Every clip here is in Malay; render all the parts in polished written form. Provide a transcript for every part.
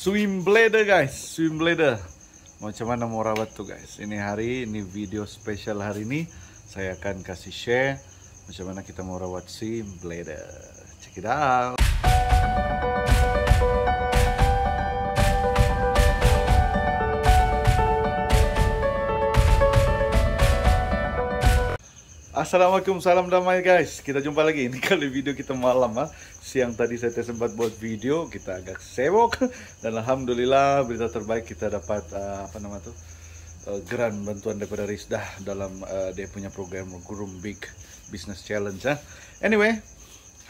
Swim bladder guys, swim bladder. Macam mana mau rawat tuh guys? Ini video spesial hari ini. Saya akan kasih share macam mana kita mau rawat swim bladder. Check it out. Assalamualaikum, salam damai guys. Kita jumpa lagi. Ini kali video kita malam ha. Siang tadi saya sempat buat video, kita agak sibuk dan alhamdulillah berita terbaik kita dapat grant bantuan daripada Risdah dalam dia punya program Groom Big Business Challenge ha. Anyway,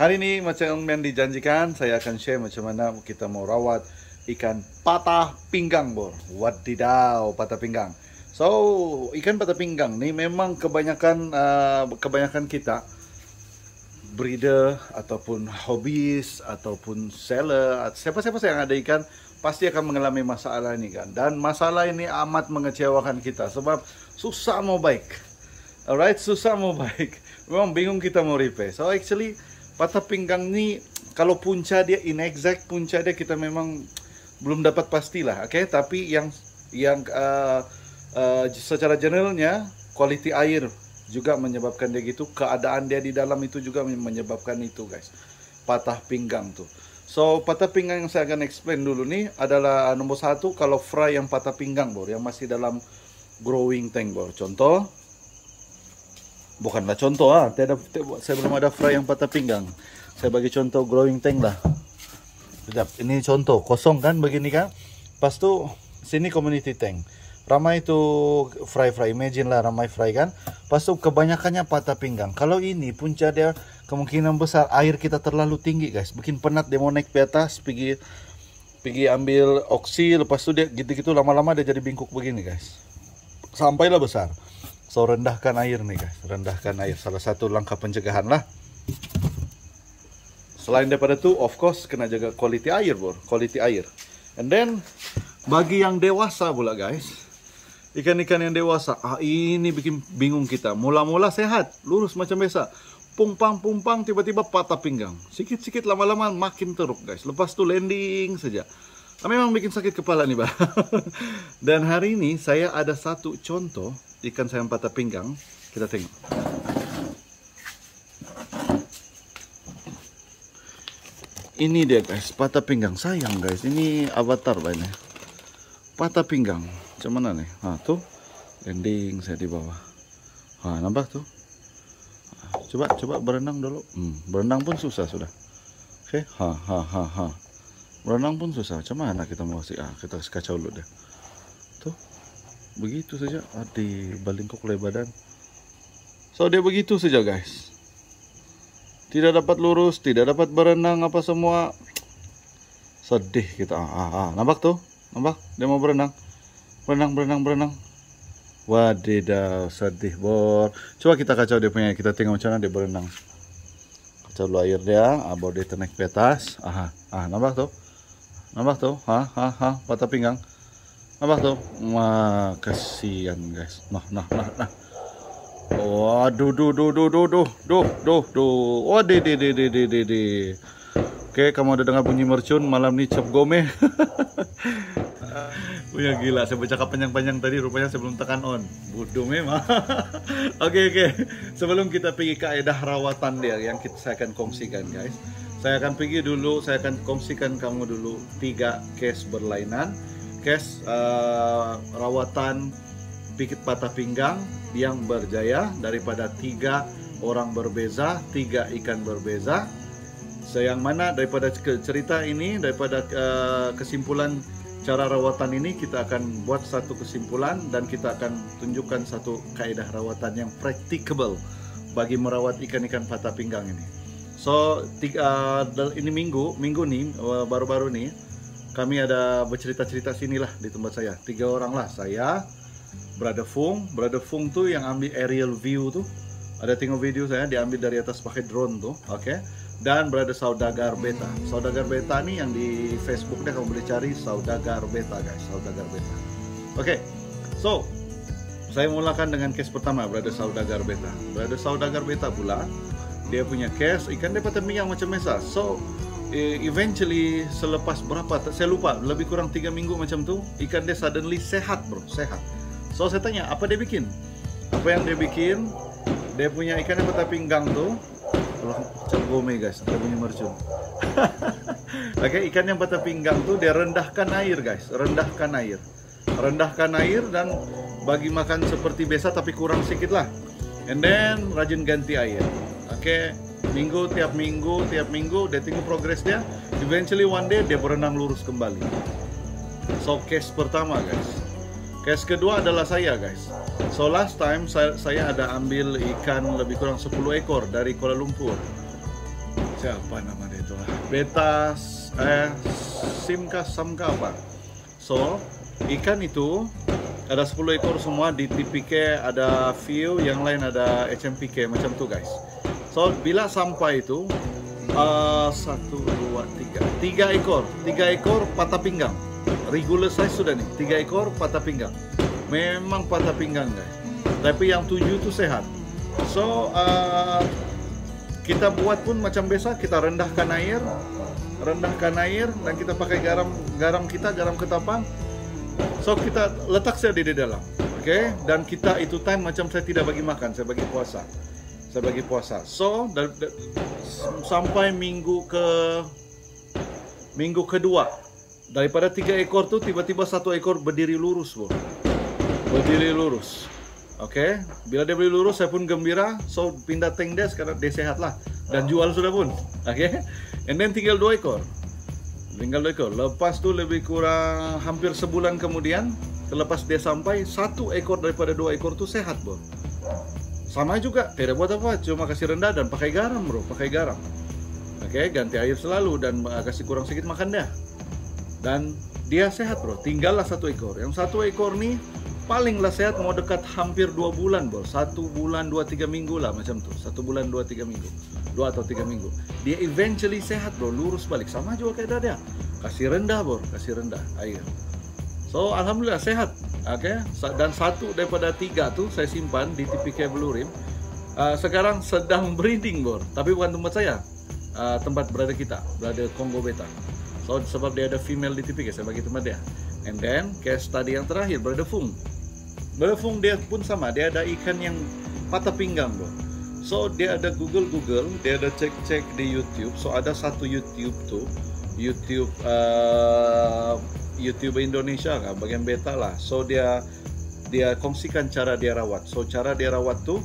hari ini macam yang dijanjikan saya akan share macam mana kita mau rawat ikan patah pinggang bor. Wadidaw, patah pinggang. So, ikan patah pinggang nih memang kebanyakan kita breeder ataupun hobis ataupun seller, siapa-siapa yang ada ikan pasti akan mengalami masalah ini kan. Dan masalah ini amat mengecewakan kita sebab susah mau baik. Alright, susah mau baik. Memang bingung kita mau repair. So actually patah pinggang ini kalau punca dia inexact, punca dia kita memang belum dapat pastilah, oke? Tapi yang secara generalnya quality air juga menyebabkan dia gitu, keadaan dia di dalam itu juga menyebabkan itu guys, patah pinggang tuh. So patah pinggang yang saya akan explain dulu nih adalah nomor satu, kalau fry yang patah pinggang bor, yang masih dalam growing tank bor. Contoh, bukanlah contoh saya belum ada fry yang patah pinggang, saya bagi contoh growing tank lah. Sekejap, ini contoh kosong kan begini kan, pas tuh sini community tank. Ramai itu fry, imagine lah ramai fry kan. Pas itu kebanyakannya patah pinggang. Kalau ini punca dia kemungkinan besar air kita terlalu tinggi guys, bikin penat dia mau naik ke atas, pergi ambil oksi, lepas itu dia gitu-gitu lama-lama dia jadi bingkuk begini guys. Sampailah besar. So rendahkan air nih guys, rendahkan air. Salah satu langkah pencegahan lah. Selain daripada itu, of course kena jaga quality air bro, quality air. And then bagi yang dewasa pula guys, ikan-ikan yang dewasa, ini bikin bingung kita. Mula-mula sehat, lurus macam biasa. Pumpang, tiba-tiba patah pinggang. Sikit-sikit lama-lama makin teruk guys. Lepas tu landing saja. Memang bikin sakit kepala nih bah. Dan hari ini saya ada satu contoh ikan saya yang patah pinggang. Kita tengok. Ini dia guys, patah pinggang. Sayang guys, ini avatar banyak. Patah pinggang. Macam mana nih? Tuh landing saya di bawah. Nampak tuh. Coba berenang dulu. Berenang pun susah sudah. Oke. Berenang pun susah. Macam mana kita mau kasih? Kita kasih kacau dulu deh. Tuh. Begitu saja. Di balingkok oleh badan. So dia begitu saja guys. Tidak dapat lurus, tidak dapat berenang apa semua. Sedih kita. Nampak tuh? Nampak? Dia mau berenang. Berenang. Wadidaw, sedih bor. Coba kita kacau dia punya, kita tengok macam mana dia berenang. Kacau dulu air dia, baru dia naik ke atas. Nampak tuh? Nampak tuh? Patah pinggang. Nampak tuh? Wah, kasihan guys. Nah. Waduh, Oke, kamu udah dengar bunyi mercun malam nih cap gome. Ya gila, saya bercakap panjang-panjang tadi, rupanya saya belum tekan on. Bodoh memang. Oke. Sebelum kita pergi kaedah rawatan dia yang saya akan kongsikan guys. Saya akan kongsikan kamu dulu 3 case berlainan. Case rawatan pikit patah pinggang yang berjaya daripada 3 orang berbeza, 3 ikan berbeza. Yang mana daripada cerita ini, daripada kesimpulan cara rawatan ini, kita akan buat satu kesimpulan dan kita akan tunjukkan satu kaedah rawatan yang practicable bagi merawat ikan-ikan patah pinggang ini. So ini minggu nih baru-baru nih kami ada bercerita-cerita sinilah di tempat saya. 3 orang lah, saya, Brother Fung tuh yang ambil aerial view tuh. Ada tengok video saya diambil dari atas pakai drone tuh, oke. Dan Brother Saudagar Beta. Saudagar Beta nih yang di Facebook kamu boleh cari Saudagar Beta guys, Saudagar Beta. Oke. So, saya mulakan dengan case pertama Brother Saudagar Beta. Brother Saudagar Beta pula dia punya case ikan dia patah pinggang macam biasa. So, eventually selepas berapa, saya lupa, lebih kurang 3 minggu macam tu, ikan dia suddenly sehat bro, sehat. So saya tanya, apa dia bikin? Apa yang dia bikin? Dia punya ikan yang patah pinggang tu, kalau macam gome guys, ada bunyi mercun. Oke, ikan yang patah pinggang tu dia rendahkan air guys, rendahkan air dan bagi makan seperti biasa tapi kurang sedikit lah. And then rajin ganti air. Oke, tiap minggu dia tengok progres dia. Eventually one day dia berenang lurus kembali. So case pertama guys. Case kedua adalah saya guys. So last time saya ada ambil ikan lebih kurang 10 ekor dari Kuala Lumpur. Siapa nama dia itu? Beta Simka Samka apa? So ikan itu ada 10 ekor semua di TPK, ada view, yang lain ada HMPK macam tu guys. So bila sampai itu 1, 2, 3 ekor patah pinggang. Regular size sudah nih, 3 ekor patah pinggang. Memang patah pinggang guys. Tapi yang 7 itu sehat. So kita buat pun macam biasa, kita rendahkan air dan kita pakai garam ketapang. So kita letak saja di dalam. Oke, dan kita itu time macam saya tidak bagi makan, saya bagi puasa. So sampai minggu kedua, daripada 3 ekor tuh tiba-tiba 1 ekor berdiri lurus bro. Berdiri lurus. Oke, bila dia berdiri lurus saya pun gembira. So pindah tank dia, sekarang dia sehat lah dan jual sudah pun. Oke, and then tinggal 2 ekor. Lepas tu lebih kurang hampir sebulan kemudian, selepas dia sampai, 1 ekor daripada 2 ekor tu sehat bro. Sama juga, tidak buat apa, cuma kasih rendah dan pakai garam bro, pakai garam. Oke, ganti air selalu dan kasih kurang sedikit makan dia. Dan dia sehat bro, tinggallah 1 ekor. Yang 1 ekor nih palinglah sehat mau dekat hampir 2 bulan bro. 1 bulan 2-3 minggu lah macam tuh. 1 bulan 2-3 minggu, 2 atau 3 minggu. Dia eventually sehat bro, lurus balik. Sama juga kayak dia. Kasih rendah bro, kasih rendah air. So alhamdulillah sehat. Oke, dan 1 daripada 3 tuh saya simpan di TPK Blue Rim. Sekarang sedang breeding bro, tapi bukan tempat saya. Tempat brother kita, brother Kongo Beta. So sebab dia ada female di TPK, saya bagi tempat dia. And then case tadi yang terakhir, brother Fung dia pun sama, dia ada ikan yang patah pinggang bro. So dia ada Google, dia ada cek di YouTube. So ada satu YouTube tuh, YouTube Indonesia kan, bagian beta lah. So dia kongsikan cara dia rawat. So cara dia rawat tuh,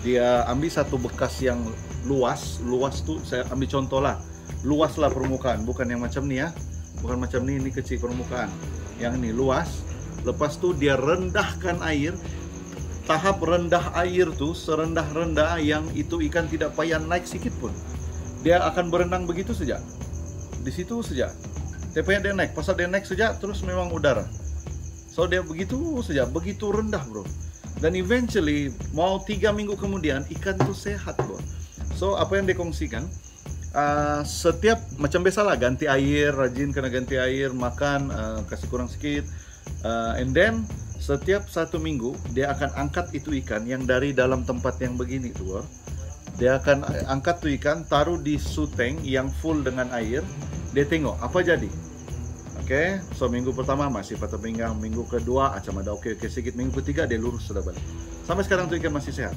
dia ambil satu bekas yang luas tuh, saya ambil contoh lah, luas lah permukaan, bukan yang macam nih ya, bukan macam ini kecil permukaan, yang ini luas. Lepas tu dia rendahkan air. Tahap rendah air tuh serendah-rendah yang itu ikan tidak payah naik sedikit pun. Dia akan berenang begitu saja, di situ saja. Tidak payah dia naik, pasal dia naik saja terus memang udara. So dia begitu saja, begitu rendah bro. Dan eventually mau 3 minggu kemudian ikan tuh sehat bro. So apa yang dikongsikan, setiap macam biasalah, ganti air, rajin kena ganti air, makan, kasih kurang sedikit, and then setiap 1 minggu dia akan angkat itu ikan yang dari dalam tempat yang begini tuh. Dia akan angkat tuh ikan, taruh di suteng yang full dengan air, dia tengok apa jadi. Oke, so minggu pertama masih patah pinggang, minggu kedua macam ada oke sedikit, minggu ketiga dia lurus sudah balik. Sampai sekarang tuh ikan masih sehat.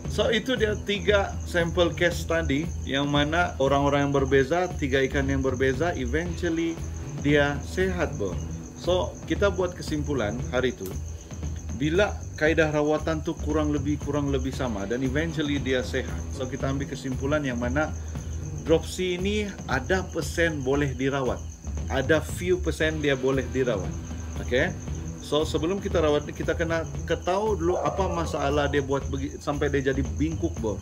So itu dia 3 sampel case tadi, yang mana orang-orang yang berbeza, 3 ikan yang berbeza, eventually dia sehat bro. So kita buat kesimpulan hari itu, bila kaidah rawatan tuh kurang lebih sama dan eventually dia sehat. So kita ambil kesimpulan yang mana dropsy ini ada persen boleh dirawat, ada few persen dia boleh dirawat. Oke. So sebelum kita rawat ini, kita kena ketahui dulu apa masalah dia buat sampai dia jadi bingkuk bor.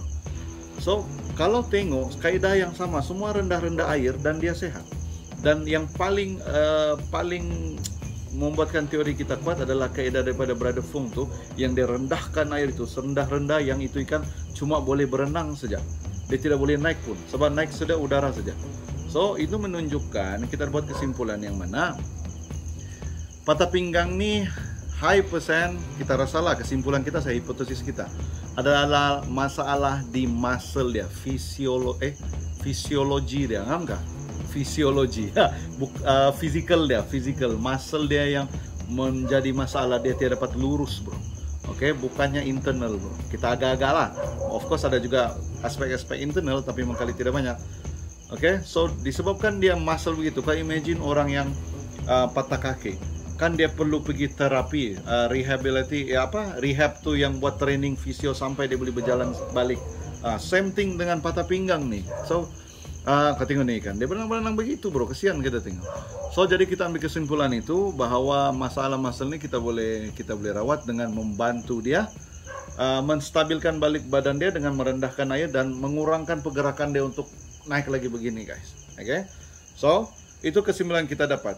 So kalau tengok kaidah yang sama, semua rendah-rendah air dan dia sehat. Dan yang paling membuatkan teori kita kuat adalah kaidah daripada Brother Fung tuh, yang dia rendahkan air itu serendah-rendah yang itu ikan cuma boleh berenang saja. Dia tidak boleh naik pun, sebab naik sudah udara saja. So itu menunjukkan, kita buat kesimpulan yang mana patah pinggang nih high percent, kita rasalah kesimpulan kita, saya hipotesis kita adalah masalah di muscle dia, fisiologi dia, enggak? fisiologi, physical muscle dia yang menjadi masalah, dia tidak dapat lurus bro. Oke, bukannya internal bro. Kita agak-agak lah. Of course ada juga aspek-aspek internal, tapi mengkali tidak banyak. Oke, so disebabkan dia muscle begitu. Kau imagine orang yang patah kaki, kan dia perlu pergi terapi, rehab tuh yang buat training fisio sampai dia boleh berjalan balik. Same thing dengan patah pinggang nih. So kau tengok nih kan, dia berenang-berenang begitu bro, kesian kita tengok. So jadi kita ambil kesimpulan itu bahwa masalah ini kita boleh rawat dengan membantu dia menstabilkan balik badan dia dengan merendahkan air dan mengurangkan pergerakan dia untuk naik lagi begini guys. Oke, so itu kesimpulan kita dapat.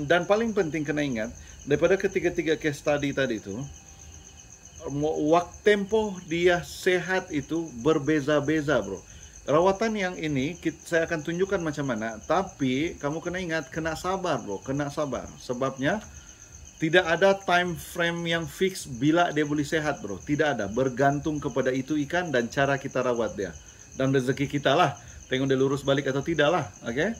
Dan paling penting kena ingat, daripada ketiga-tiga case study tadi itu, waktu tempo dia sehat itu berbeza-beza bro. Rawatan yang ini saya akan tunjukkan macam mana, tapi kamu kena ingat, kena sabar bro, kena sabar. Sebabnya tidak ada time frame yang fix bila dia boleh sehat bro, tidak ada, bergantung kepada itu ikan dan cara kita rawat dia. Dan rezeki kita lah, tengok dia lurus balik atau tidak lah. Oke,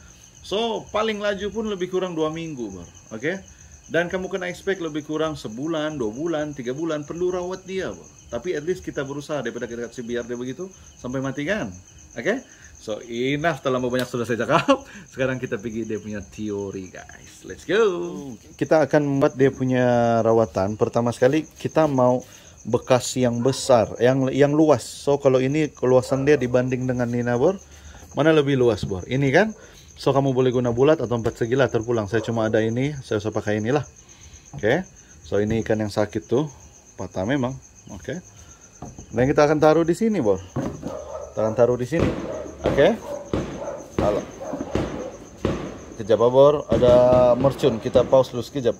so paling laju pun lebih kurang 2 minggu bro. Oke, dan kamu kena expect lebih kurang sebulan, 2 bulan, 3 bulan perlu rawat dia bro. Tapi at least kita berusaha daripada kita kasih biar dia begitu sampai mati kan. Oke, so enough, terlalu banyak sudah saya cakap. Sekarang kita pergi dia punya teori guys. Let's go. Kita akan membuat dia punya rawatan. Pertama sekali kita mau bekas yang besar, yang luas. So kalau ini keluasan dia dibanding dengan Nina bor, mana lebih luas bor? Ini kan. So kamu boleh guna bulat atau 4 segi lah terpulang. Saya cuma ada ini, saya usah pakai inilah. Oke. So ini ikan yang sakit tuh, patah memang. Oke. Dan kita akan taruh di sini bor. Kita akan taruh di sini. Oke. Halo. Kejap bor, ada mercun. Kita pause dulu sekejap.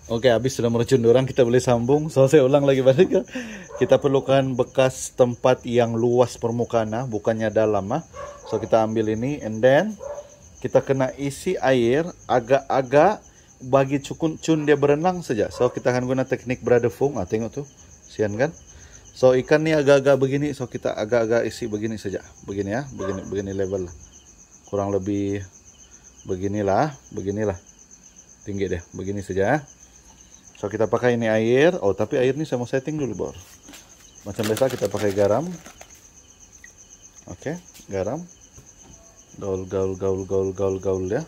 Oke, habis sudah meracun orang, kita boleh sambung. So saya ulang lagi balik ya. Kita perlukan bekas tempat yang luas permukaan, bukannya dalam. So kita ambil ini, and then kita kena isi air agak-agak bagi cun dia berenang saja. So kita akan guna teknik brother Fung. Tengok tuh, sian kan? So ikan ni agak-agak begini, so kita agak-agak isi begini saja, begini ya, begini level lah. Kurang lebih beginilah, tinggi deh, begini saja. So kita pakai ini air. Oh tapi air ini saya mau setting dulu bor. Macam biasa kita pakai garam. Oke, garam. Gaul ya.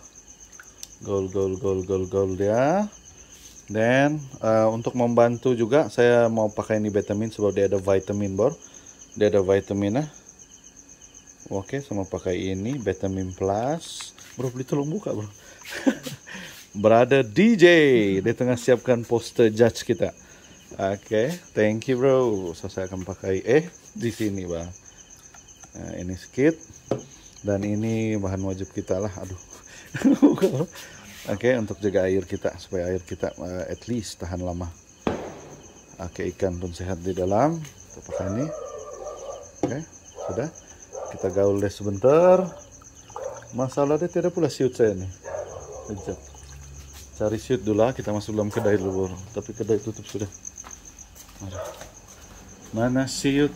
Gaul dia. Dan untuk membantu juga saya mau pakai ini vitamin sebab dia ada vitamin bor. Dia ada vitamin. Oke, saya mau pakai ini vitamin plus. Bro, beli tolong buka bro. Brother DJ dia tengah siapkan poster judge kita. Oke, thank you bro. So saya akan pakai di sini bang. Ini sedikit dan ini bahan wajib kita lah. Aduh. Oke, untuk jaga air kita supaya air kita at least tahan lama. Oke, ikan pun sehat di dalam. Kita pakai ini. Oke, sudah. Kita gaul deh sebentar. Masalah dia tidak pula siut saya nih. Sekejap. Cari siut dulu lah, kita masuk dalam kedai dulu. Tapi kedai tutup sudah. Mana siut?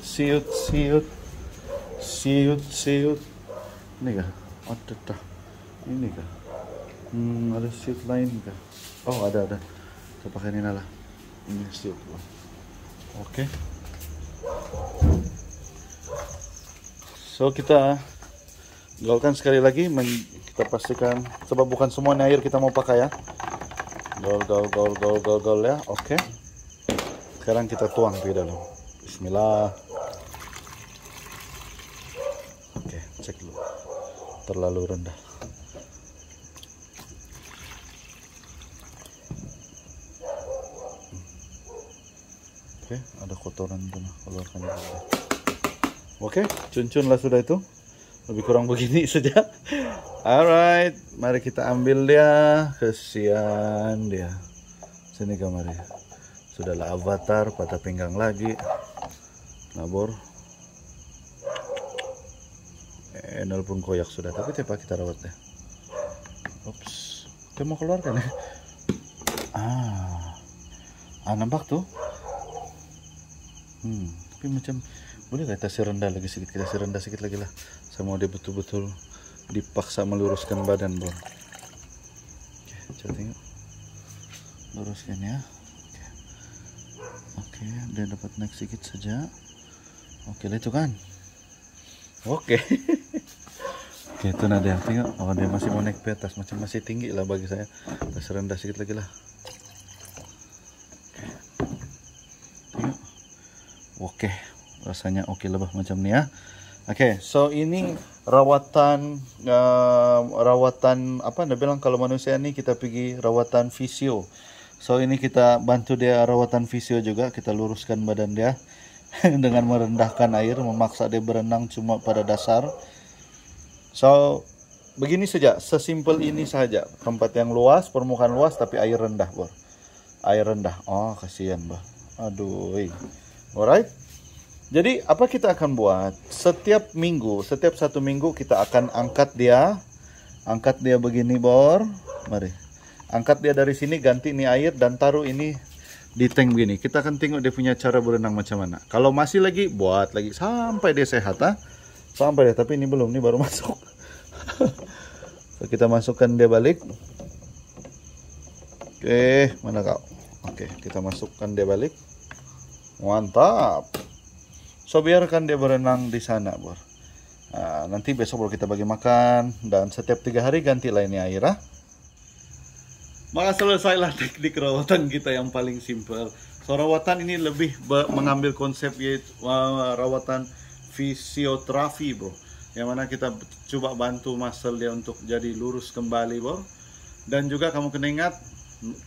Ini kah? Ada. Ini kah? Ada siut lain kah? Oh ada. Kita pakai ini lah. Ini siut. Oke. So kita gaulkan sekali lagi. Kita pastikan, sebab bukan semuanya air kita mau pakai ya. Gaul ya. Oke. Sekarang kita tuang ke dalam. Bismillah. Oke, cek dulu. Terlalu rendah. Oke, ada kotoran itu, keluarkan dulu. Oke, cun-cun lah sudah itu. Lebih kurang begini saja. Alright, mari kita ambil dia. Kesian dia. Sini kamari. Sudahlah avatar, patah pinggang lagi. Nabor. Enol pun koyak sudah, tapi tepat kita rawat deh. Ups, kita mau keluarkan ya. Nampak tuh. Tapi macam boleh kita kasih rendah lagi sedikit, kita kasih rendah sedikit lagi lah. Saya mau dia betul-betul dipaksa meluruskan badan, bro. Oke, coba tengok. Luruskan ya. Oke, dia dapat naik sedikit saja. Oke, itu kan. Oke. Oke, itu nah dia. Tengok, oh dia masih mau naik ke atas, macam masih tinggi lah bagi saya. Kasih rendah sedikit lagi lah. Tengok. Oke, rasanya oke lah macam ni ya. Oke, so ini rawatan apa anda bilang kalau manusia ini kita pergi rawatan fisio. So ini kita bantu dia rawatan fisio juga, kita luruskan badan dia dengan merendahkan air, memaksa dia berenang cuma pada dasar. So begini saja, sesimpel ini saja. Tempat yang luas, permukaan luas tapi air rendah, bro. Air rendah. Oh, kasihan, bro. Aduh. Alright. Jadi apa kita akan buat? Setiap satu minggu kita akan angkat dia begini, bor. Mari. Angkat dia dari sini, ganti ini air dan taruh ini di tank begini. Kita akan tengok dia punya cara berenang macam mana. Kalau masih lagi, buat lagi sampai dia sehat, ha? Sampai dia, tapi ini belum, ini baru masuk. So, kita masukkan dia balik. Oke, mana kau? Oke, kita masukkan dia balik. Mantap. So biarkan dia berenang di sana, bro. Nah, nanti besok baru kita bagi makan dan setiap 3 hari gantilah ini air, ha? Maka selesailah teknik rawatan kita yang paling simpel. So rawatan ini lebih mengambil konsep yaitu rawatan fisioterapi, bro. Yang mana kita coba bantu muscle dia untuk jadi lurus kembali, bro. Dan juga kamu kena ingat,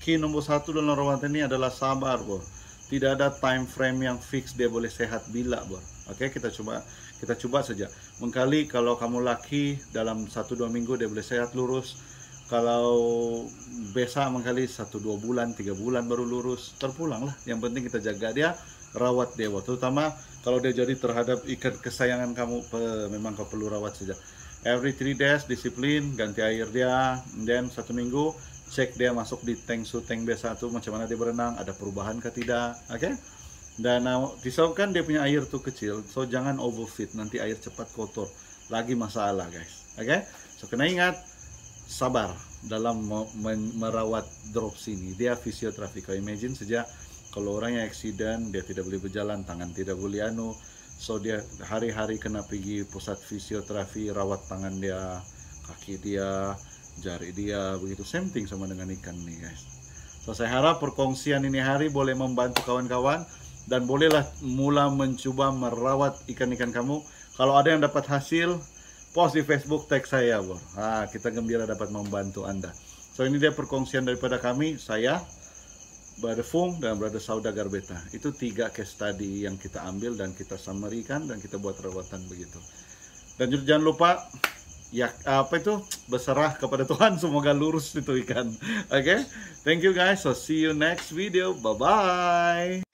key nomor 1 dalam rawatan ini adalah sabar, bro. Tidak ada time frame yang fix dia boleh sehat bila, bro. Oke, kita coba saja. Mengkali kalau kamu laki dalam 1-2 minggu dia boleh sehat lurus. Kalau biasa mengkali 1-2 bulan, 3 bulan baru lurus, terpulang lah. Yang penting kita jaga dia, rawat dia, terutama kalau dia jadi terhadap ikan kesayangan kamu, memang kau perlu rawat saja. Every 3 days disiplin, ganti air dia, dan 1 minggu cek dia masuk di tank biasa tuh macam mana dia berenang, ada perubahan ke tidak, oke? Dan disebabkan dia punya air tuh kecil, so jangan overfeed, nanti air cepat kotor, lagi masalah, guys, oke? So kena ingat, sabar dalam merawat drops ini. Dia fisioterapi. Kau imagine saja kalau orang yang accident, dia tidak boleh berjalan, tangan tidak boleh so dia hari-hari kena pergi pusat fisioterapi, rawat tangan dia, kaki dia, jari dia, begitu. Same thing sama dengan ikan nih, guys. So saya harap perkongsian ini hari boleh membantu kawan-kawan dan bolehlah mula mencoba merawat ikan-ikan kamu. Kalau ada yang dapat hasil, post di Facebook, tag saya, bro. Kita gembira dapat membantu Anda. So ini dia perkongsian daripada kami, saya, Brother Fung dan Brother Saudagar Beta. Itu 3 case study yang kita ambil dan kita summary-kan dan kita buat rawatan begitu. Dan jangan lupa ya berserah kepada Tuhan, semoga lurus itu ikan. Oke? Thank you guys. So see you next video. Bye bye.